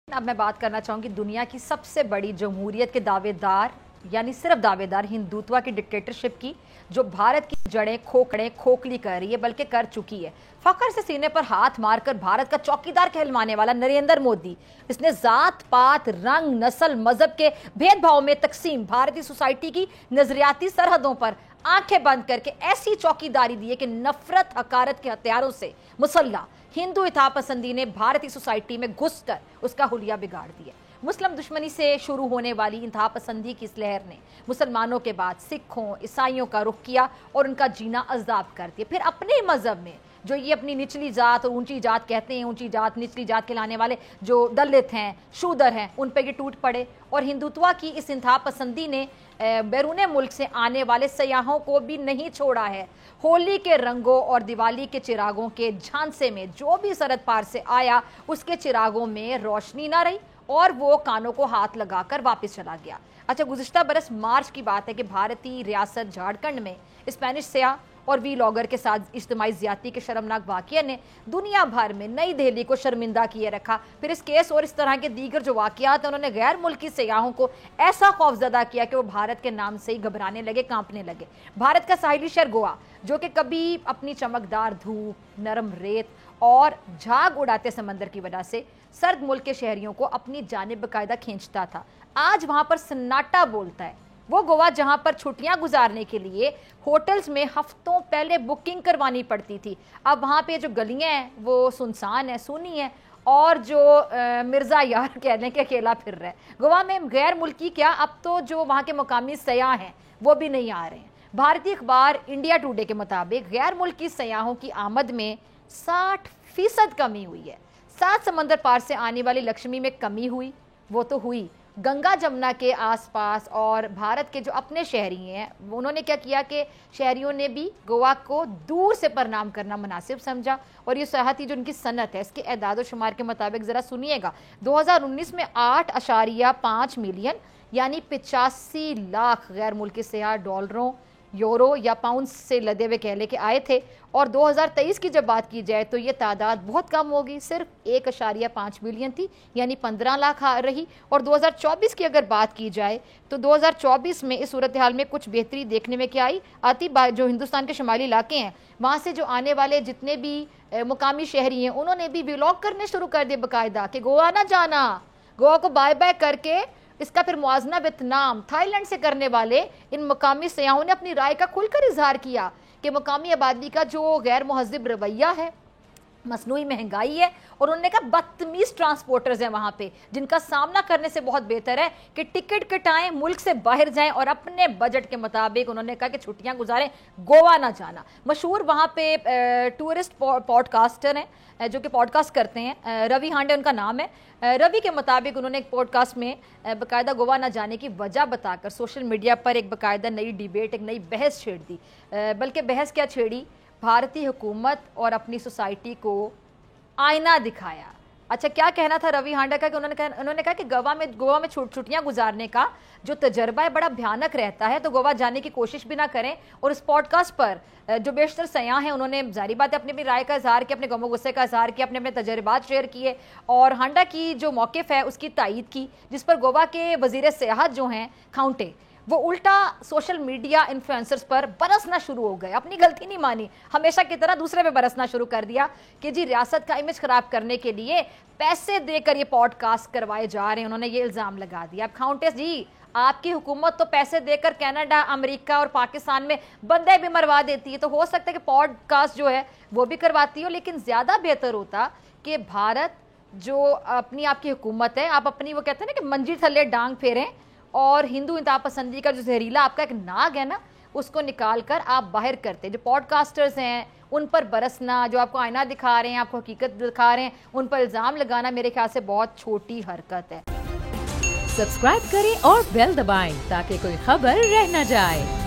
अब मैं बात करना चाहूँगी दुनिया की सबसे बड़ी जमहूरियत के दावेदार यानी सिर्फ दावेदार हिंदुत्व की डिक्टेटरशिप की, जो भारत की जड़ें खोखली कर रही है, बल्कि कर चुकी है। फखर से सीने पर हाथ मारकर भारत का चौकीदार कहलवाने वाला नरेंद्र मोदी, इसने जात पात रंग नस्ल मजहब के भेदभाव में तकसीम भारतीय सोसाइटी की नजरियाती सरहदों पर आंखें बंद करके ऐसी चौकीदारी दी है कि नफरत हकारत के हथियारों से मुसल्ला हिंदू इत्तेफाक-पसंदी ने भारतीय सोसाइटी में घुसकर उसका हुलिया बिगाड़ दिया। मुस्लिम दुश्मनी से शुरू होने वाली इत्तेफाक-पसंदी की इस लहर ने मुसलमानों के बाद सिखों ईसाइयों का रुख किया और उनका जीना अज़ाब कर दिया। फिर अपने मजहब में जो ये अपनी निचली जात और ऊंची जात कहते हैं, ऊंची जात निचली जात कहलाने वाले जो दलित हैं, शूदर हैं, उन पर ये टूट पड़े। और हिंदुत्व की इस इत्तेफाक-पसंदी ने बैरून मुल्क से आने वाले सयाहों को भी नहीं छोड़ा है। होली के रंगों और दिवाली के चिरागों के झांसे में जो भी सरहद पार से आया, उसके चिरागों में रोशनी ना रही और वो कानों को हाथ लगाकर वापस चला गया। अच्छा, गुज़िश्ता बरस मार्च की बात है कि भारतीय रियासत झारखंड में स्पेनिश सयाह और वीलॉगर के साथ इज्तिमाई ज़्यादती के शर्मनाक वाक़या ने दुनिया भर में नई दिल्ली को शर्मिंदा किए रखा। फिर इस केस और इस तरह के दीगर जो वाक़यात हैं, उन्होंने गैर मुल्की सयाहों को ऐसा खौफजदा किया कि वो भारत के नाम से ही घबराने लगे, कांपने लगे। भारत का साहिली शहर गोवा, जो कि कभी अपनी चमकदार धूप, नरम रेत और झाग उड़ाते समंदर की वजह से सर्द मुल्क के शहरियों को अपनी जानिब बाकायदा खींचता था, आज वहाँ पर सन्नाटा बोलता है। वो गोवा जहां पर छुट्टियां गुजारने के लिए होटल्स में हफ्तों पहले बुकिंग करवानी पड़ती थी, अब वहां पे जो गलियां हैं वो सुनसान है, सूनी है और जो मिर्ज़ा यार कहने के अकेला फिर रहा है। गोवा में गैर मुल्की क्या, अब तो जो वहां के मुकामी सयाह हैं वो भी नहीं आ रहे हैं। भारतीय अखबार इंडिया टुडे के मुताबिक गैर मुल्की सयाहों की आमद में 60% कमी हुई है। 7 समंदर पार से आने वाली लक्ष्मी में कमी हुई, वो तो हुई। गंगा जमुना के आसपास और भारत के जो अपने शहरी हैं, उन्होंने क्या किया कि शहरियों ने भी गोवा को दूर से प्रणाम करना मुनासिब समझा। और ये सयाहती जो उनकी सनत है, इसके एदाद शुमार के मुताबिक ज़रा सुनिएगा, 2019 में 8.5 मिलियन यानी 85 लाख गैर मुल्की सयाह डॉलरों, यूरो या पाउंड से लदे हुए कहले के आए थे। और 2023 की जब बात की जाए तो ये तादाद बहुत कम होगी, सिर्फ 1.5 मिलियन थी, यानी 15 लाख रही। और 2024 की अगर बात की जाए तो 2024 में इस सूरत हाल में कुछ बेहतरी देखने में क्या आती, जो हिंदुस्तान के शुमाली इलाके हैं वहाँ से जो आने वाले जितने भी मुकामी शहरी हैं, उन्होंने भी व्लॉग करने शुरू कर दिए बाकायदा कि गोवा ना जाना, गोवा को बाय बाय करके इसका फिर मुआजना वियतनाम थाईलैंड से करने वाले इन मुकामी सयाहों ने अपनी राय का खुलकर इजहार किया कि मुकामी आबादी का जो गैर मुहज़्ज़िब रवैया है, मसनूई महंगाई है और उन्होंने कहा बदतमीज ट्रांसपोर्टर्स हैं वहाँ पे, जिनका सामना करने से बहुत बेहतर है कि टिकट कटाएं, मुल्क से बाहर जाएं और अपने बजट के मुताबिक उन्होंने कहा कि छुट्टियां गुजारें, गोवा ना जाना। मशहूर वहाँ पे टूरिस्ट पॉडकास्टर हैं जो कि पॉडकास्ट करते हैं, रवि हांडे उनका नाम है। रवि के मुताबिक उन्होंने एक पॉडकास्ट में बाकायदा गोवा ना जाने की वजह बताकर सोशल मीडिया पर एक बाकायदा नई डिबेट, एक नई बहस छेड़ दी। बल्कि बहस क्या छेड़ी, भारतीय हुकूमत और अपनी सोसाइटी को आईना दिखाया। अच्छा, क्या कहना था रवि हांडा का कि उन्होंने कहा कि गोवा में छुट्टियां गुजारने का जो तजर्बा है बड़ा भयानक रहता है, तो गोवा जाने की कोशिश भी ना करें। और इस पॉडकास्ट पर जो बेशतर सयाह हैं उन्होंने जारी बात है अपनी अपनी राय का इजहार किया, अपने गमो गुस्से का इजहार किया, अपने अपने तजर्बात शेयर किए और हांडा की जो मौक़िफ़ है उसकी तायीद की, जिस पर गोवा के वज़ीर सियाहत जो हैं खाउंटे, वो उल्टा सोशल मीडिया इन्फ्लुएंसर्स पर बरसना शुरू हो गए। अपनी गलती नहीं मानी, हमेशा की तरह दूसरे पे बरसना शुरू कर दिया कि जी रियासत का इमेज खराब करने के लिए पैसे देकर ये पॉडकास्ट करवाए जा रहे हैं, उन्होंने ये इल्ज़ाम लगा दिया। अब खाउंटेस जी, आपकी हुकूमत तो पैसे देकर कनाडा, अमेरिका और पाकिस्तान में बंदे भी मरवा देती है, तो हो सकता है कि पॉडकास्ट जो है वो भी करवाती हो, लेकिन ज़्यादा बेहतर होता कि भारत जो अपनी आपकी हुकूमत है, आप अपनी वो कहते हैं ना कि मंजिल थल्ले डांग फेरें और हिंदू इत्तेफाक-पसंदी का जो जहरीला आपका एक नाग है ना, उसको निकाल कर आप बाहर करते। जो पॉडकास्टर्स हैं उन पर बरसना, जो आपको आईना दिखा रहे हैं, आपको हकीकत दिखा रहे हैं, उन पर इल्ज़ाम लगाना मेरे ख्याल से बहुत छोटी हरकत है। सब्सक्राइब करें और बेल दबाएं ताकि कोई खबर रह न जाए।